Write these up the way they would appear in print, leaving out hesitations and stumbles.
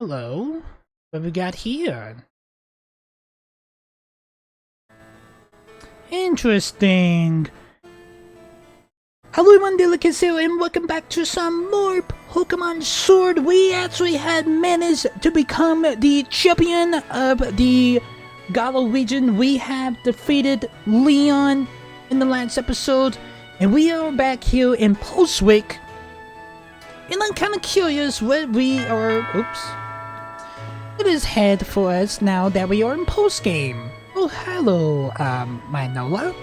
Hello? What we got here? Interesting. Hello everyone, Delicacy, and welcome back to some more Pokemon Sword. We actually had managed to become the champion of the Galar region. We have defeated Leon in the last episode, and we are back here in Postwick. And I'm kind of curious what we are... It is head for us now that we are in post-game. Oh, hello, Manola.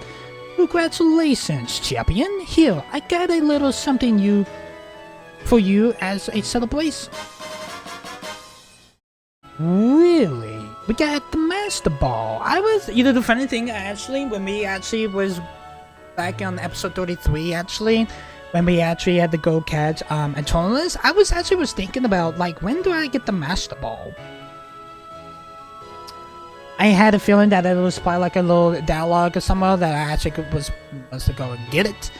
Congratulations, champion. Here, I got a little something for you as a celebration. Really? We got the Master Ball. The funny thing, when we was back on episode 33, when we had to go catch a tournament, I was thinking about, when do I get the Master Ball? I had a feeling that it was probably a little dialogue or somewhere that I was to go and get it.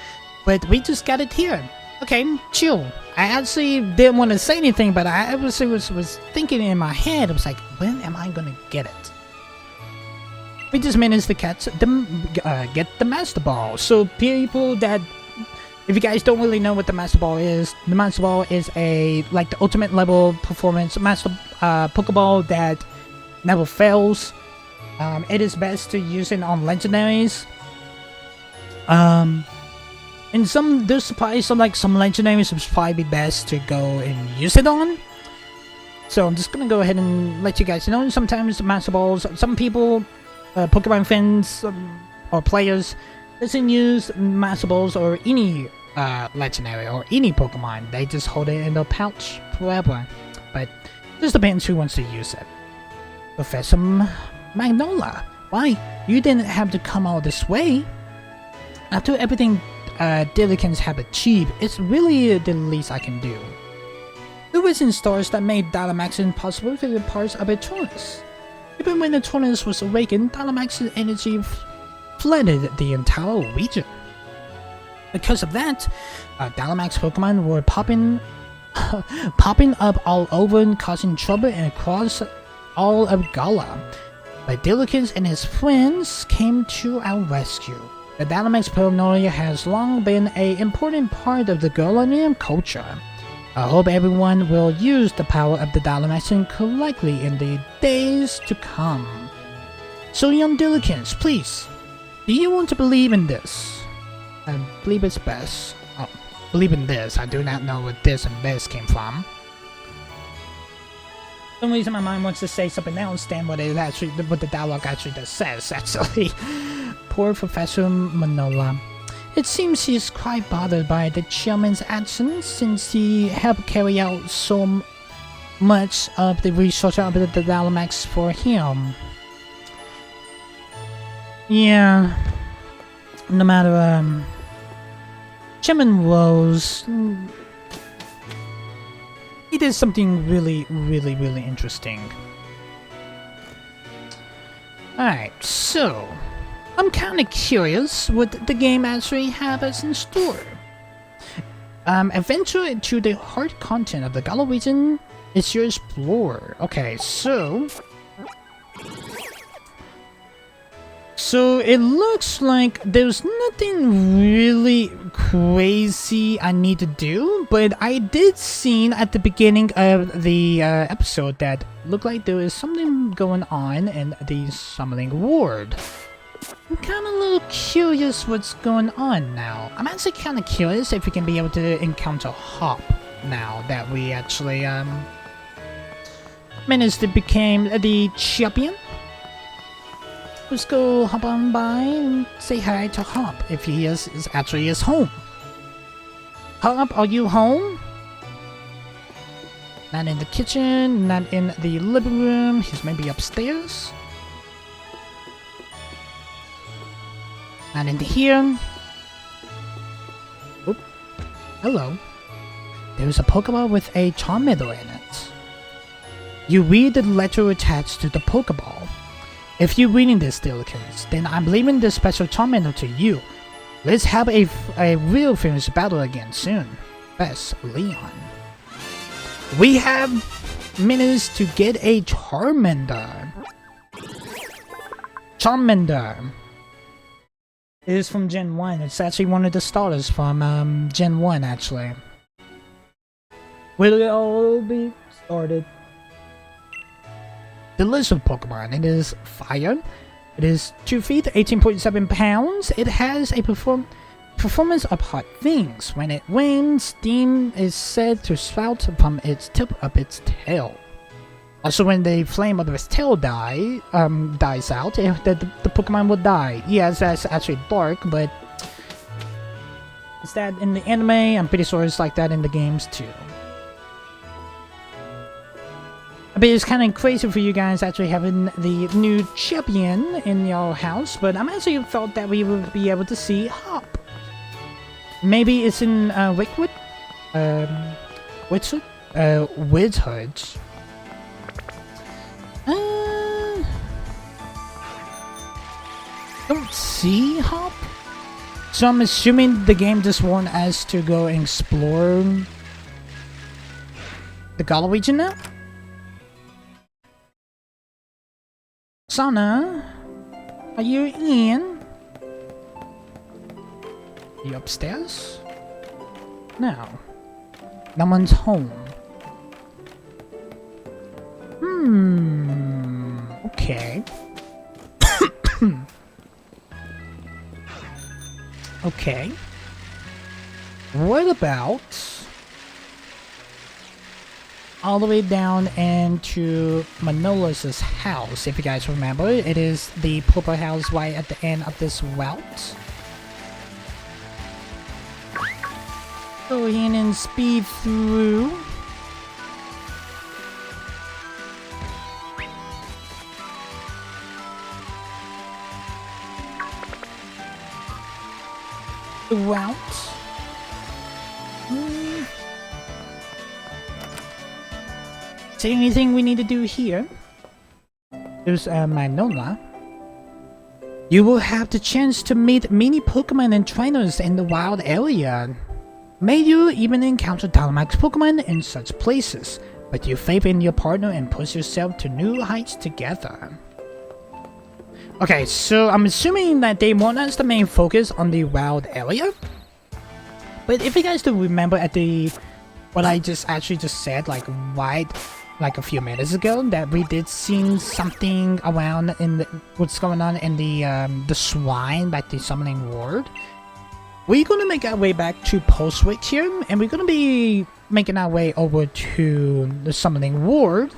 But we just got it here. Okay, chill. I didn't want to say anything, but I was thinking in my head, I was like, when am I gonna get it? We just managed to get the Master Ball. So people that, if you guys don't really know what the Master Ball is the the ultimate level performance Master Pokeball that never fails. It is best to use it on legendaries. And there's probably some legendaries would probably be best to go and use it on. So I'm just gonna go ahead and let you guys know. Sometimes the Master Balls, some people, Pokemon fans or players, doesn't use Master Balls or any legendary or any Pokemon. They just hold it in their pouch forever. But it just depends who wants to use it. Professor Magnola, why? You didn't have to come all this way. After everything Dilicans have achieved, it's really the least I can do. The recent stars that made Dynamaxing possible to the parts of Eternus. Even when Eternus was awakened, Dynamax's energy flooded the entire region. Because of that, Dynamax Pokemon were popping up all over and causing trouble and across all of Galar. But Dilicans and his friends came to our rescue. The Dynamax paranoia has long been an important part of the Galarian culture. I hope everyone will use the power of the Dynamaxing correctly in the days to come. So young Dilicans, please, do you want to believe in this? I believe it's best. Oh, believe in this. I do not know where this and this came from. For some reason my mind wants to say something else than what the dialogue actually just says, actually. Poor Professor Manola. It seems he is quite bothered by the chairman's actions since he helped carry out so much of the research of the Dynamax for him. Yeah. No matter, Chairman Rose, he did something really interesting. Alright, so I'm kinda curious what the game actually has us in store. Adventure into the hard content of the Galar region is your explorer. Okay, so it looks like there's nothing really crazy I need to do, but I did see at the beginning of the episode that looked like there is something going on in the Summoning Ward. I'm kind of a little curious what's going on now. I'm actually kind of curious if we can be able to encounter Hop now that we actually managed to become the champion. Let's go hop on by and say hi to Hop if he is actually home. Hop, are you home? Not in the kitchen, not in the living room. He's maybe upstairs. Not in here. Oop. Hello. There's a Pokeball with a Charmander in it. You read the letter attached to the Pokeball. If you're reading this, Dilicans, then I'm leaving this special Charmander to you. Let's have a real finished battle again soon. Best, Leon. We have managed to get a Charmander. It is from Gen 1. It's actually one of the starters from Gen 1 actually. Will it all be started? The lizard Pokemon. It is fire. It is 2 feet, 18.7 pounds. It has a performance of hot things. When it rains, steam is said to spout from its tip of its tail. Also, when the flame of its tail dies out, the Pokemon will die. Yes, that's actually dark, but is that in the anime? I'm pretty sure it's like that in the games too. But it's kind of crazy for you guys actually having the new champion in your house, but I'm actually thought that we would be able to see Hop. Maybe it's in Wickwood? Wizard? Wizard. Don't see Hop? So I'm assuming the game just wants us to go and explore the Galar region now? Sana, are you in? Are you upstairs? No. No one's home. Okay. Okay. What about all the way down into Manolo's house? If you guys remember, it is the purple house right at the end of this route. Go in and speed through. The route. Is there anything we need to do here? There's Manola. You will have the chance to meet many Pokemon and trainers in the wild area. May you even encounter Dynamax Pokemon in such places, but you faith in your partner and push yourself to new heights together. Okay, so I'm assuming that they want us to main focus on the wild area. But if you guys do remember at the what I just said like a few minutes ago, that we did see something around in the, what's going on in the shrine, like the summoning ward. We're gonna make our way back to Pulsewitch here, and we're gonna be making our way over to the summoning ward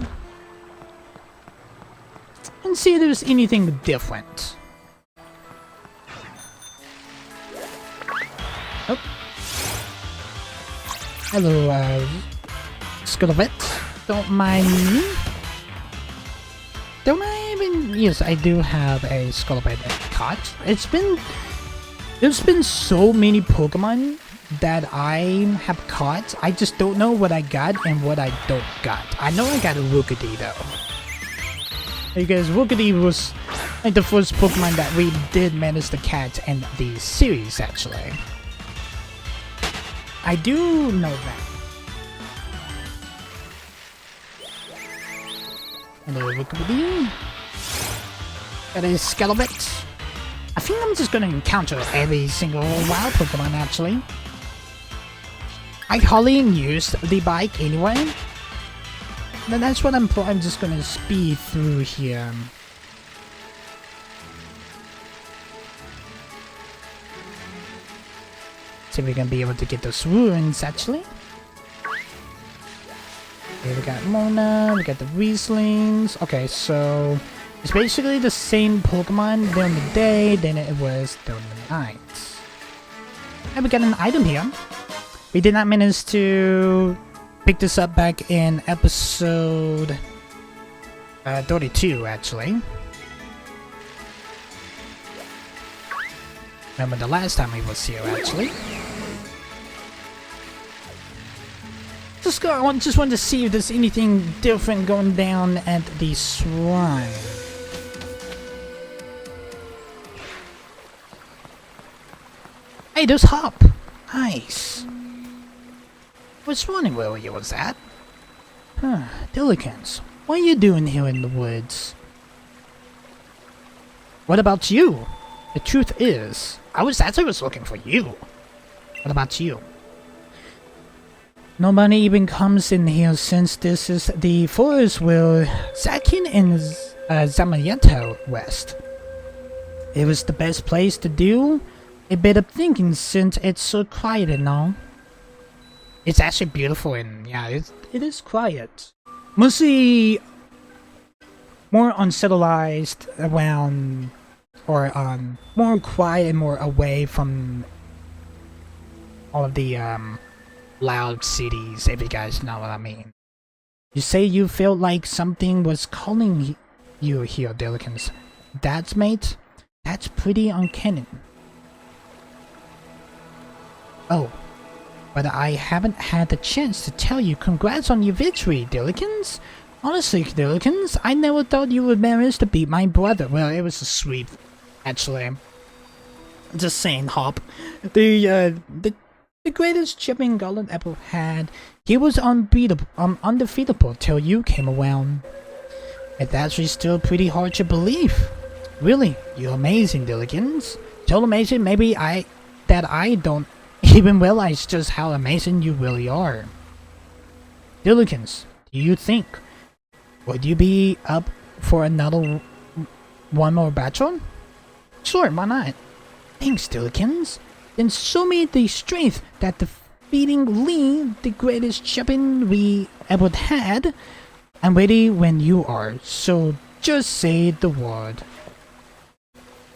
and see if there's anything different. Oh. Hello, Scuttlebutt. Don't mind me. Don't I even... Yes, I do have a Scuttlebutt caught. There's been so many Pokemon that I have caught. I just don't know what I got and what I don't got. I know I got a Rookidee though. Because Rookidee was like the first Pokemon that we did manage to catch in the series actually. I do know that. Hello, Rookidee. That is Scuttlebutt. I think I'm just gonna encounter every single wild Pokemon actually. I hardly use the bike anyway. But that's what I'm just gonna speed through here. See if we can be able to get those ruins actually. Okay, we got Mona, we got the Rieslings. Okay, so it's basically the same Pokemon during the day than it was during the night. And we got an item here. We did not manage to pick this up back in episode 32 actually. Remember the last time he was here actually. I just wanted to see if there's anything different going down at the shrine. Hey, there's Hop. Nice. Which one where was that? Diligence, what are you doing here in the woods? What about you? The truth is, I was looking for you. What about you? Nobody even comes in here since this is the forest where Zakin and Zamayato rest. It was the best place to do a bit of thinking since it's so quiet and all. It's actually beautiful and yeah, it is quiet. Mostly more uncivilized around, or more quiet and more away from all of the loud cities, if you guys know what I mean. You say you felt like something was calling you here, Diligence. That's mate? That's pretty uncanny. Oh, but I haven't had the chance to tell you congrats on your victory, Diligence. Honestly, Diligence, I never thought you would manage to beat my brother. Well, it was a sweep, actually. Just saying, Hop. The greatest champion Gauntlet ever had. He was undefeatable till you came around. It's actually still pretty hard to believe. Really, you're amazing, Diligence. So amazing, maybe I don't even realize just how amazing you really are. Diligence, do you think? Would you be up for one more battle? Sure, why not? Thanks, Diligence. Then show me the strength that defeating Lee, the greatest champion we ever had. I'm ready when you are, so just say the word.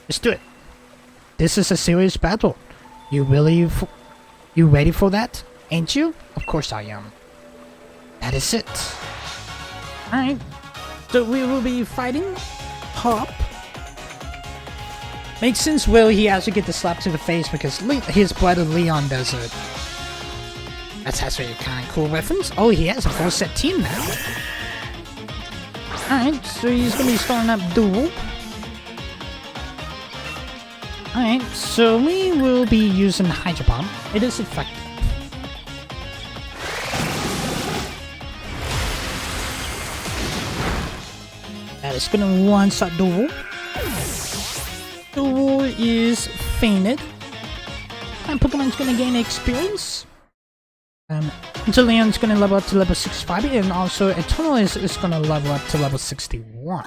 Let's do it. This is a serious battle. You ready for that? Ain't you? Of course I am. That is it. Alright. So we will be fighting Hop. Makes sense, will he actually get the slap to the face because his brother Leon does it. That's actually a kind of cool reference. Oh, he has a full set team now. Alright, so he's gonna be starting up duel. Alright, so we will be using Hydro Bomb. It is effective. That is gonna one-shot duel. Duel is fainted. And Pokemon's gonna gain experience. Leon's gonna level up to level 65, and also Eternalist is gonna level up to level 61.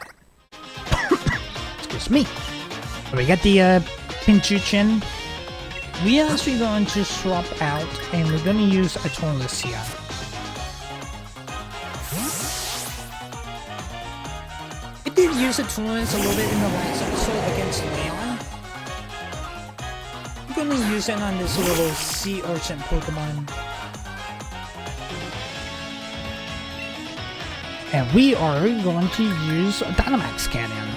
Excuse me. We got the Pinchuchin. We are actually going to swap out, and we're gonna use Eternalist here. We did use Eternalist a little bit in the last episode against Leon. I'm gonna use it on this little sea urchin Pokemon. And we are going to use Dynamax Cannon.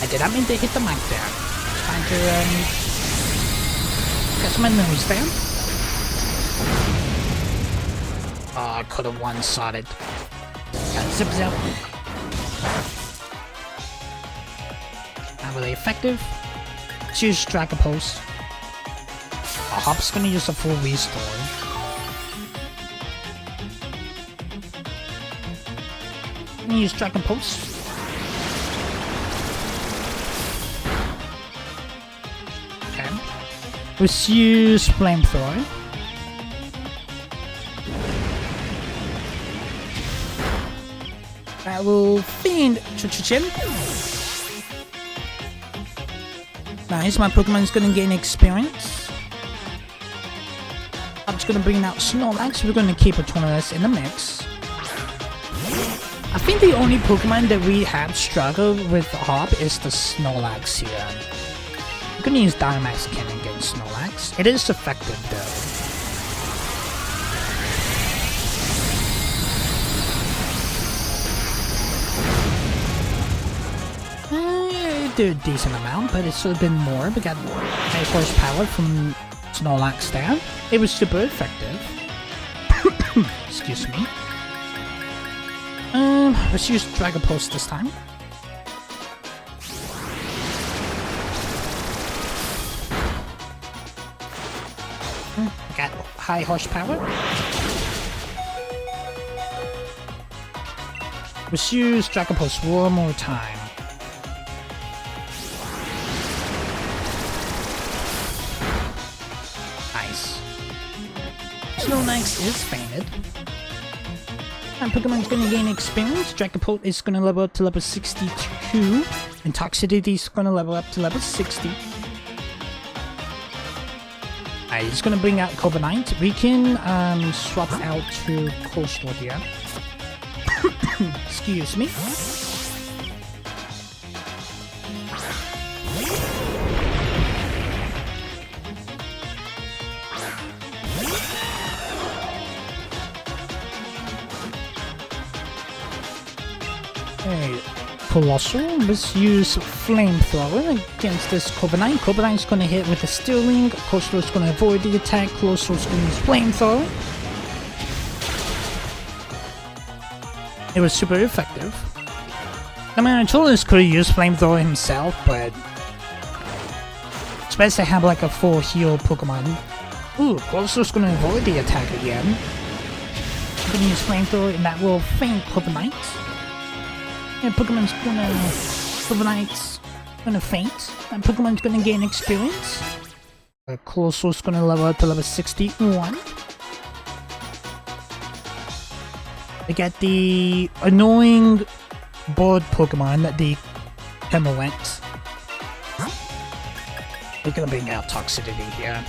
I did not mean to hit the mic there. Trying to catch my nose there. Oh, I could have one-shotted. Got zip zip. Not really effective. Let's use Dragon Pulse. Hop's gonna use a full restore. Use Dragon Pulse. Okay. Let's use Flamethrower. That will fiend Chuchuchin. Nice, my Pokemon is gonna gain experience. I'm just gonna bring out Snorlax. We're gonna keep a Tornadus in the mix. I think the only Pokemon that we have struggled with Hop is the Snorlax here. I'm gonna use Dynamax Cannon against Snorlax. It is effective though. It did a decent amount, but it should have been more. We got high horsepower from Snorlax there. It was super effective. Excuse me. Let's use Dragon Pulse this time. Got high horsepower. Let's use Dragon Pulse one more time. Nice. Snorlax is fainted. And Pokemon's gonna gain experience. Dragapult is gonna level up to level 62. And Toxicity is gonna level up to level 60. Alright, he's gonna bring out Corviknight. We can swap out to Coastal here. Excuse me. Okay, Colossal, let's use Flamethrower against this Corviknight. Corviknight's gonna hit with a Steel Ring, Coastal's gonna avoid the attack, Colossal's gonna use Flamethrower. It was super effective. I mean, Archulus could have used Flamethrower himself, but it's best to have like a full heal Pokemon. Ooh, Colossal's gonna avoid the attack again. I'm gonna use Flamethrower and that will faint Corviknight. And Pokemon's gonna... Corviknight's gonna faint. And Pokemon's gonna gain experience. Colossal's gonna level up to level 61. I get the annoying board Pokemon, the Temperament. We're gonna bring out Toxicity here.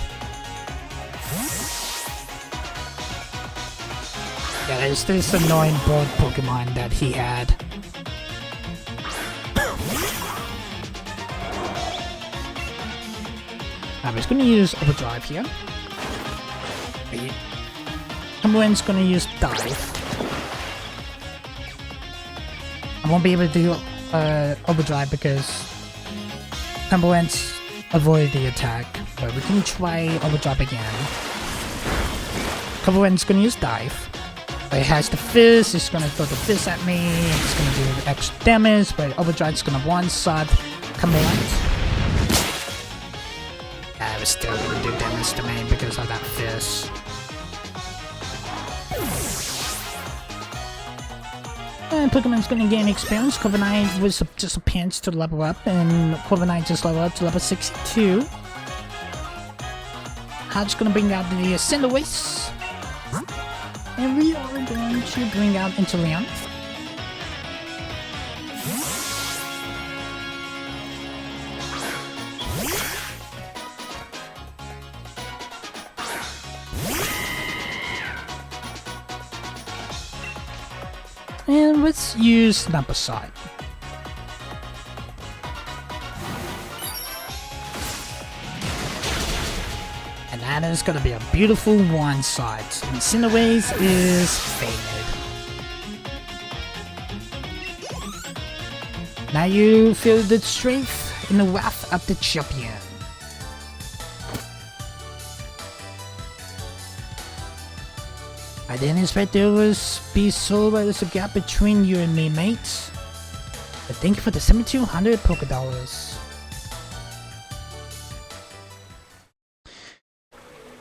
Yeah, there's this annoying board Pokemon that he had. I'm just gonna use Overdrive here. Temperment's gonna use Dive. I won't be able to do Overdrive because Temperament avoided the attack, but we can try Overdrive again. Temperment's gonna use Dive. It has the Fizz, it's gonna throw the Fizz at me, it's gonna do extra damage, but Overdrive's gonna one-shot Temperament. Yeah, it was still gonna do damage to me because of that Fizz. And Pokemon's gonna gain experience. Corviknight was just a pinch to level up, and Corviknight just leveled up to level 62. Hodge's gonna bring out the Cinderace. And we are going to bring out Inteleon. And let's use Napaside. And that is gonna be a beautiful one-shot. And Cinderace is faded. Now you feel the strength in the wrath of the champion. I didn't expect there was be so much a gap between you and me, mates. But thank you for the 7,200 Poké Dollars.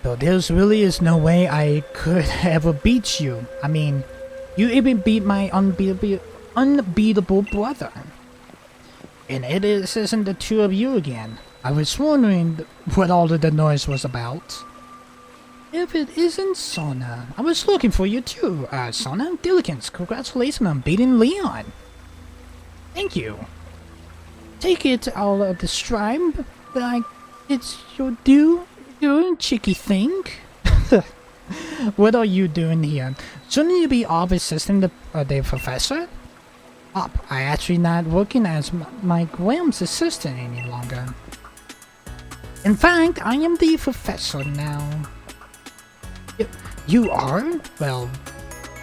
Though there really is no way I could ever beat you. I mean, you even beat my unbeatable brother. And it isn't the two of you again. I was wondering what all of the noise was about. If it isn't Sona, I was looking for you too. Sona, Diligence, congratulations on beating Leon. Thank you. Take it all of the stride, like it's your due, you cheeky thing. What are you doing here? Shouldn't you be off assisting the professor? I actually not working as Mike Williams' assistant any longer. In fact, I am the professor now. You are? Well,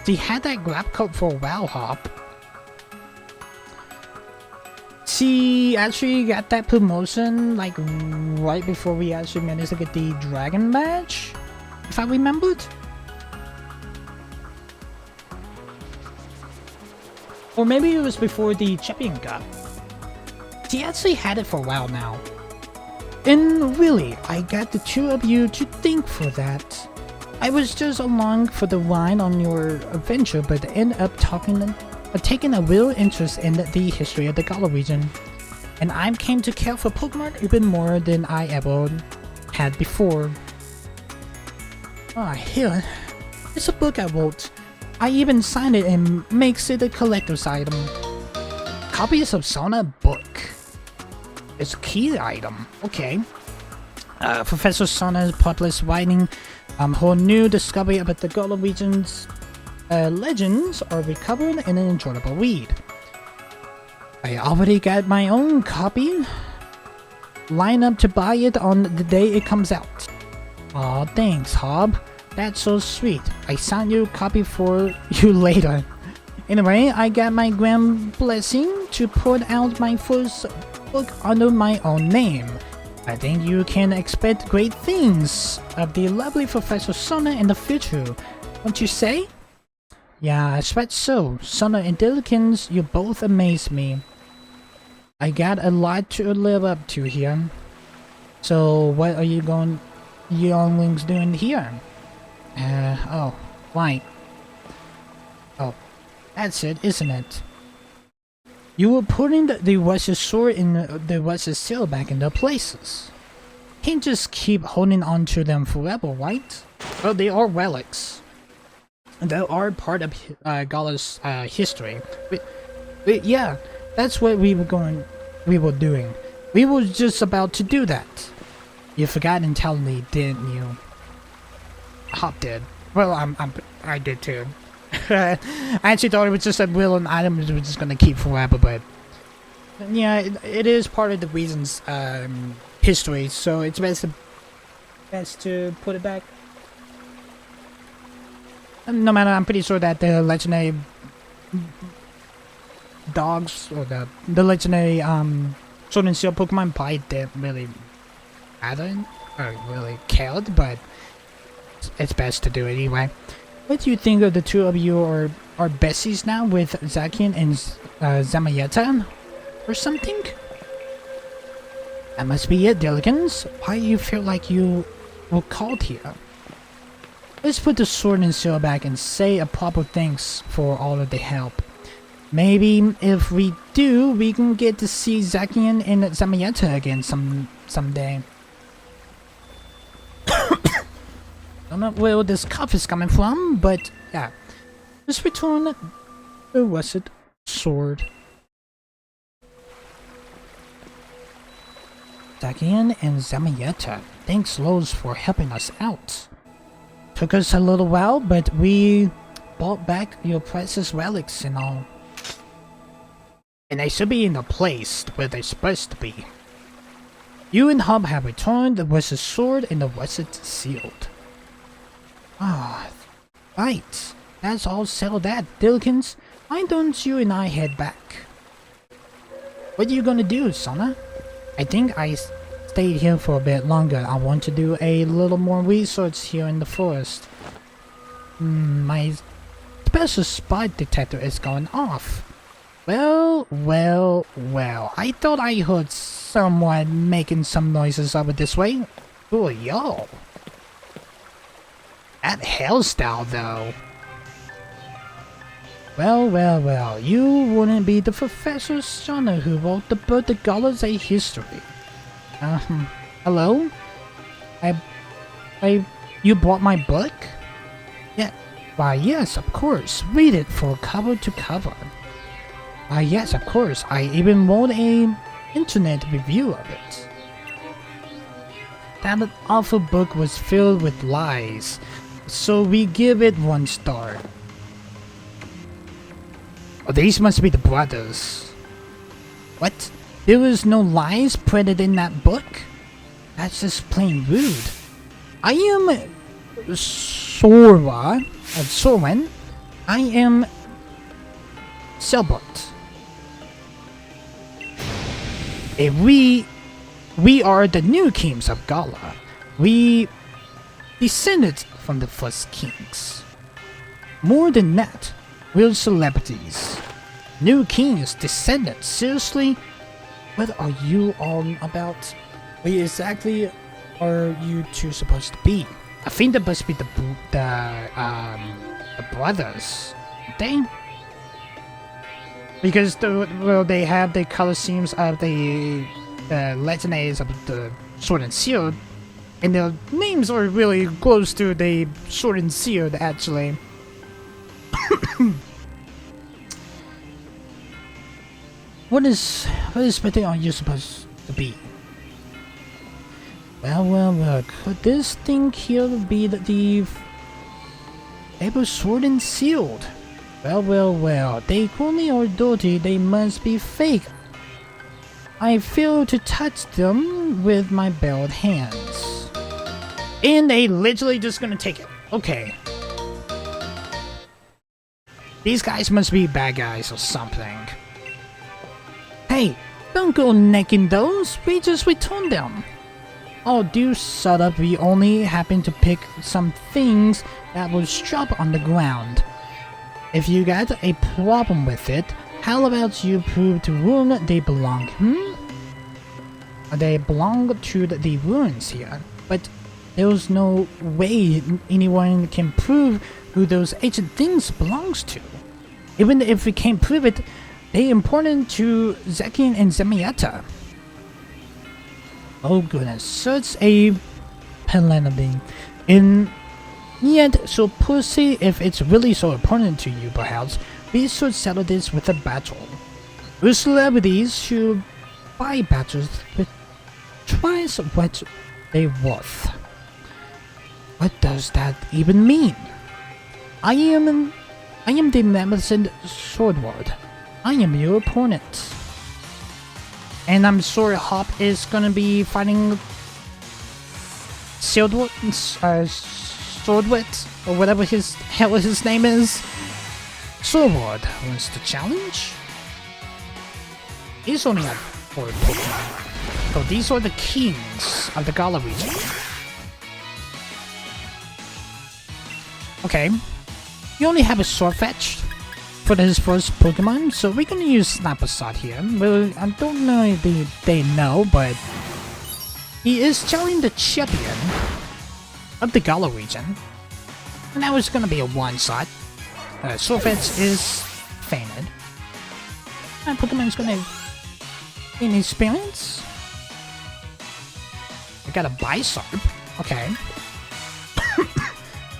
she had that grab code for a while, Hop. She actually got that promotion like right before we actually managed to get the Dragon Badge, if I remembered. Or maybe it was before the Champion Cup. She actually had it for a while now. And really, I got the two of you to thank for that. I was just along for the ride on your adventure, but ended up talking taken a real interest in the history of the Galar region, and I came to care for Pokemon even more than I ever had before. Ah, here. It's a book I wrote. I even signed it and makes it a collector's item. Copies of Sona book. It's a key item. Okay. Professor Sona's published writing her new discovery about the Galar region's legends are recovered in an enjoyable read. I already got my own copy. Line up to buy it on the day it comes out. Aw, thanks, Hob. That's so sweet. I sent you a copy for you later. Anyway, I got my grand blessing to put out my first book under my own name. I think you can expect great things of the lovely Professor Sona in the future, won't you say? Yeah, I expect so. Sona and Dillikins, you both amaze me. I got a lot to live up to here. So, what are you younglings doing here? Oh, right. Oh, that's it, isn't it? You were putting the Russian sword and the Russian seal back in their places. Can't just keep holding on to them forever, right? Well, they are relics. They are part of Galar's history. Yeah, that's what we were doing. We were just about to do that. You forgot entirely, didn't you? Hop did. Well, I did too. I actually thought it was just a willing item we were just gonna keep forever, but yeah, it is part of the reason's history, so it's best to put it back. No matter, I'm pretty sure that the legendary dogs or the legendary Sword and Shield Pokemon probably didn't really matter or really cared, but it's best to do it anyway. What do you think of the two of you are besties now with Zacian and Zamayeta or something? That must be it, Dillikins. Why do you feel like you were called here? Let's put the sword and shield back and say a proper thanks for all of the help. Maybe if we do, we can get to see Zacian and Zamayeta again someday. I don't know where this cough is coming from, but yeah. Just return the rusted sword. Zacian and Zamayeta, thanks loads for helping us out. Took us a little while, but we brought back your precious relics and all. And they should be in the place where they're supposed to be. You and Hub have returned the rusted sword and the rusted shield. Ah, right. That's all settled that, Dillikins. Why don't you and I head back? What are you gonna do, Sona? I think I stayed here for a bit longer. I want to do a little more research here in the forest. My special spot detector is going off. Well. I thought I heard someone making some noises over this way. Who are y'all? That hairstyle, though. Well, you wouldn't be the Professor Sona who wrote the book The Galar's A History. Hello? You bought my book? Yeah, why yes, of course. Read it from cover to cover. Why yes, of course. I even wrote a internet review of it. That awful book was filled with lies, so we give it 1 star. Oh, these must be the brothers. What? There was no lies printed in that book? That's just plain rude. I am Sorwin. I am Selbot. And we are the new kings of Galar. We descended from the first kings. More than that, we're celebrities. New kings, descendants, seriously? What are you all about? What exactly are you two supposed to be? I think that must be the brothers, aren't they? Because well, they have the color schemes of the legendaries of the Sword and Shield, and their names are really close to the Sword and Shield, actually. What is Meteor you supposed to be? Well, could this thing here be the Able Sword and Shield? Well, they clearly are dirty, they must be fake. I fail to touch them with my bared hands. And they literally just gonna take it. Okay. These guys must be bad guys or something. Hey, don't go necking those, we just returned them. Oh, do shut up, we only happened to pick some things that was dropped on the ground. If you got a problem with it, how about you prove to Rune they belong, They belong to the ruins here, but there's no way anyone can prove who those ancient things belongs to. Even if we can't prove it, they important to Zekin and Zemieta. Oh goodness, such a penalty. And yet, so Pussy, if it's really so important to you perhaps, we should settle this with a battle. We celebrities should buy battles with twice what they're worth. What does that even mean? I am the magnificent Swordward. I am your opponent. And I'm sure Hop is gonna be fighting Swordward, or whatever his name is. Swordward wants to challenge. He's only got 4 Pokemon. So these are the kings of the Gala region. Okay. You only have a Sword Fetch for his first Pokemon, so we're gonna use Sniper Shot here. Well, I don't know if they know, but he is challenging the champion of the Gala region. And that was gonna be a one-shot. Sword Fetch is fainted. And Pokemon's gonna gain experience. I got a Bisharp. Okay.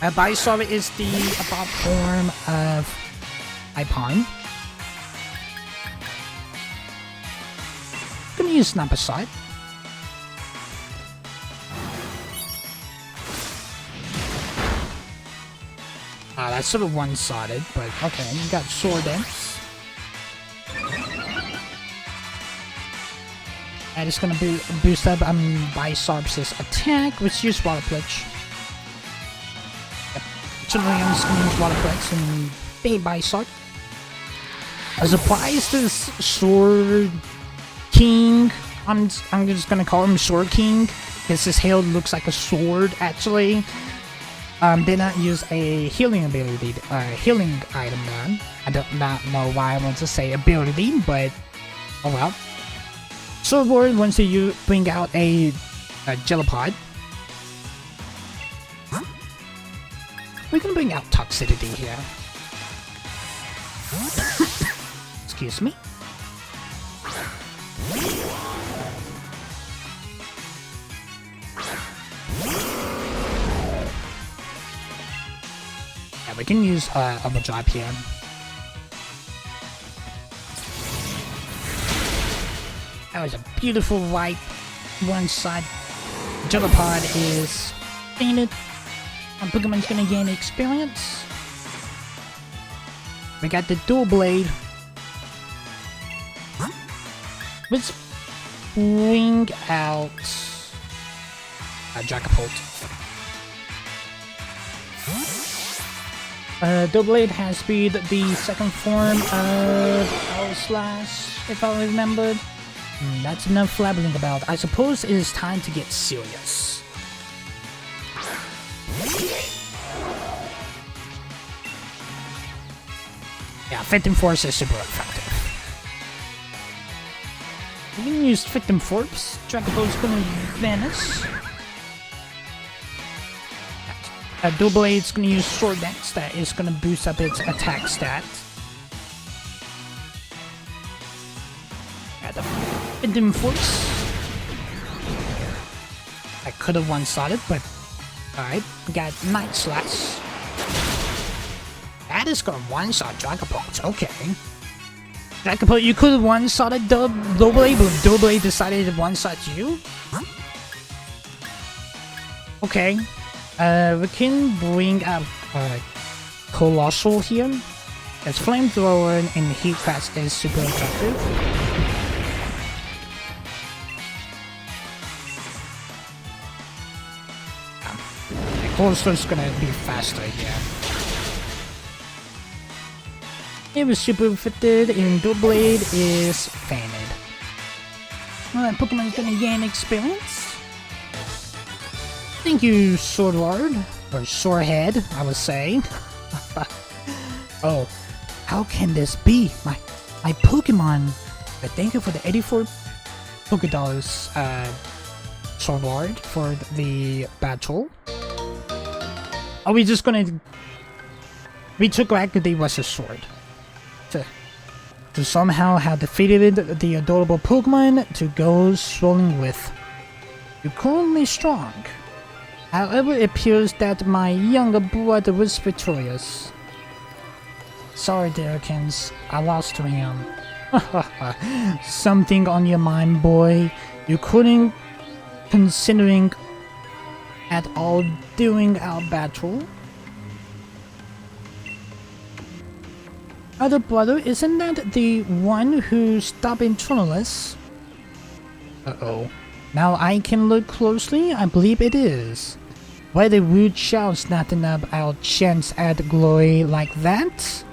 A Bisharp is the evolved form of Ipon. Gonna use Sniper Shot. That's sort of one-sided, but okay, you got Sword Dance. And it's gonna boost up Bisharp's attack, which use Water Pledge. Yep. Certainly I'm just gonna use Water Pledge and beat Bisharp. I'm surprised this Sword King, I'm just gonna call him Sword King, because his hair looks like a sword, actually. Did not use a healing ability, healing item then. I do not know why I want to say ability, but oh well. Swordward, once you bring out a Jellypod, we can bring out Toxicity here. Excuse me. Yeah, we can use Overdrive here. That was a beautiful right one side. Jellypod is fainted. And Pokemon's gonna gain experience. We got the Dual Blade. Let's bring out Dragapult. Dual Blade has speed, the second form of Power Slash, if I remember. That's enough flabbling about. I suppose it is time to get serious. Yeah, Phantom Force is super effective. We can use Phantom Force. Dragapult's gonna vanish. Dual Blade's gonna use Sword Dance, that is gonna boost up its attack stats. Phantom Force. I could have one-shotted, but alright. We got Night Slash. That is gonna one-shot Dragapult. Okay. Dragapult, you could have one-shotted Doublade, but Doublade decided to one-shot you? Okay. We can bring up Colossal here. As Flamethrower and Heat Fast is super effective. Colossal's gonna be faster here. It was super fitted and Doublade is fainted. Alright, Pokemon's gonna gain experience. Thank you, Swordward. Or Swordhead, I would say. Oh, how can this be? My Pokemon. But thank you for the 84 Pokédollars, Swordward, for the battle. Are we just gonna... We took back the Russia Sword. To somehow have defeated the adorable Pokemon to go swirling with. You're currently strong. However, it appears that my younger brother was victorious. Sorry, Derrikins. I lost to him. Something on your mind, boy. You couldn't considering at all during our battle. Other brother, isn't that the one who stopped Internalis? Uh-oh. Now I can look closely, I believe it is. Why the rude shouts nothing up our chance at glory like that?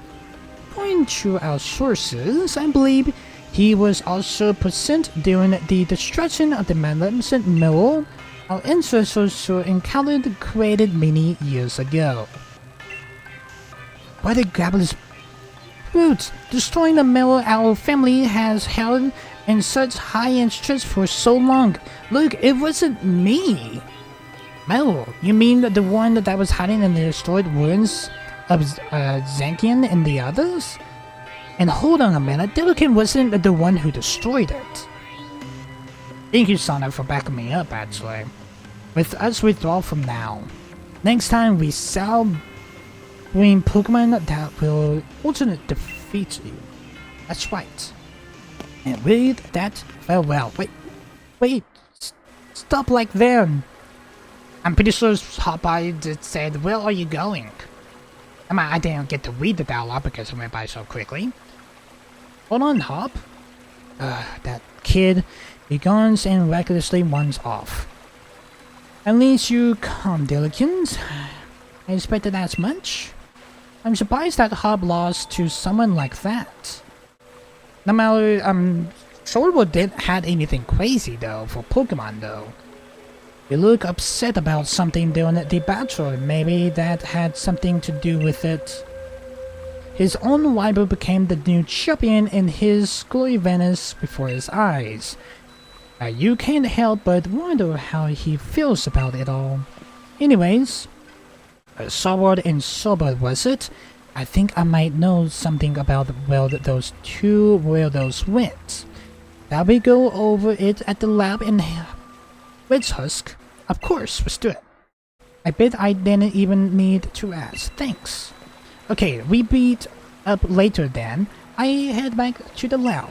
According to our sources, I believe he was also present during the destruction of the magnificent mill our ancestors encountered created many years ago. Why the Grappler's roots, destroying the mill our family has held in such high interest for so long. Look, it wasn't me. Mel, you mean the one that was hiding in the destroyed ruins of Zankian and the others? And hold on a minute, Dillikin wasn't the one who destroyed it. Thank you, Sonic, for backing me up, actually. With us withdraw from now. Next time we shall bring Pokemon that will ultimately defeat you. That's right. And with that, farewell. Wait, stop like them. I'm pretty sure Hopeye just said, where are you going? I didn't get to read the dialogue because it went by so quickly. Hold on, Hop. That kid, he guns and recklessly runs off. At least you calm, Dillikins. I expected as much. I'm surprised that Hop lost to someone like that. No matter, Swordwood didn't had anything crazy though for Pokemon though. You look upset about something during the battle. Maybe that had something to do with it. His own rival became the new champion in his glory vanished before his eyes. You can't help but wonder how he feels about it all. Anyways, Sword and Sword was it? I think I might know something about where those two Weirdos went. Shall we go over it at the lab in Witch Husk? Of course, let's do it. I bet I didn't even need to ask. Thanks. Okay, we beat up later then. I head back to the lab.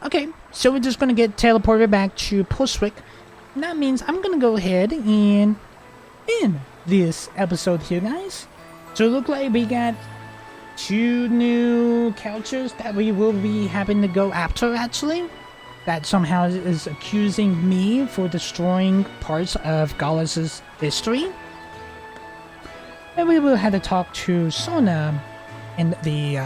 Okay, so we're just gonna get teleported back to Postwick. And that means I'm gonna go ahead and end this episode here, guys. So it looks like we got 2 new characters that we will be having to go after, actually. That somehow is accusing me for destroying parts of Gallus' history. And we will have to talk to Sona in the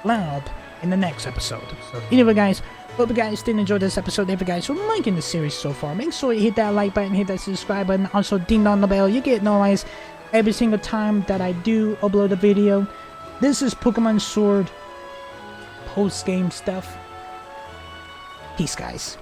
lab in the next episode. So anyway, guys, hope you guys did enjoy this episode. If you guys are liking the series so far, make sure you hit that like button, hit that subscribe button, also ding on the bell. You get notified every single time that I do upload a video. This is Pokemon Sword post-game stuff. Peace, guys.